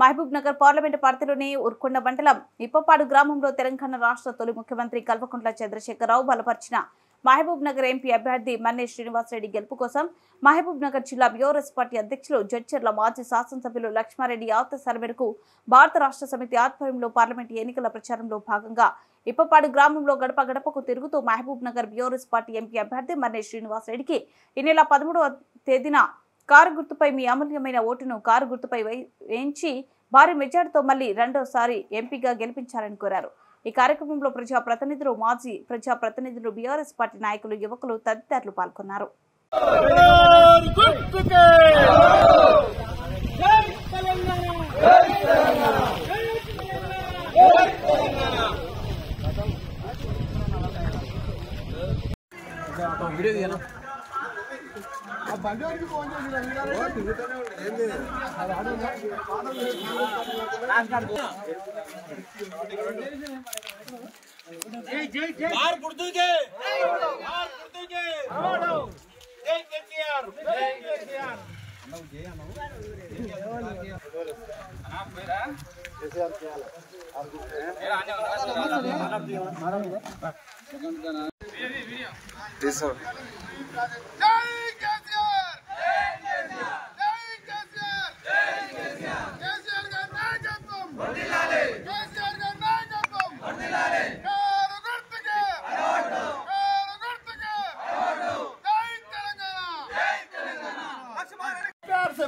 Mahabub Nagar parliament పరిధిలోని ఉర్కొండ మండలం ఇప్పపాడు గ్రామంలో తెలంగాణ రాష్ట్ర తొలి ముఖ్యమంత్రి కల్వకుంట్ల చంద్రశేఖరరావు బలపరిచిన మహబూబ్ నగర్ ఎంపీ అభ్యర్థి మన్నే శ్రీనివాసరెడ్డి గెలుపు కోసం మహబూబ్ నగర్ జిల్లా బీఆర్ఎస్ పార్టీ అధ్యక్షులు జడ్చర్ల మాజీ శాసనసభ్యులు లక్ష్మారెడ్డి ఆదేశాల మేరకు భారత రాష్ట్ర సమితి ఆధ్వర్యంలో పార్లమెంటు ఎన్నికల ప్రచారంలో భాగంగా ఇప్పపాడు గ్రామంలో గడప గడపకు తిరుగుతూ Mahbubnagar BRS party MP అభ్యర్థి మన్నే శ్రీనివాసరెడ్డికి ఈ నెల 13వ తేదీన కారు గుర్తుపై మీ అమూల్యమైన ఓటును కారు గుర్తుపై వేయించి భారీ మెజార్టీతో మళ్లీ రెండోసారి ఎంపీగా గెలిపించాలని కోరారు। ఈ కార్యక్రమంలో ప్రజాప్రతినిధులు మాజీ ప్రజాప్రతినిధులు బీఆర్ఎస్ పార్టీ నాయకులు యువకులు తదితరులు పాల్గొన్నారు।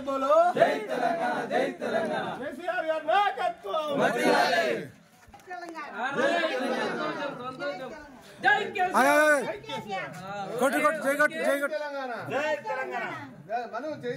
बोलो जय तेलंगाना जय तेलंगाना केसीआर गाరి నాయకత్వం వర్ధిల్లాలి జై కేసీఆర్ కొట్టు కొట్టు జై కొట్టు జై కొట్టు తెలంగాణ జై తెలంగాణ మను జై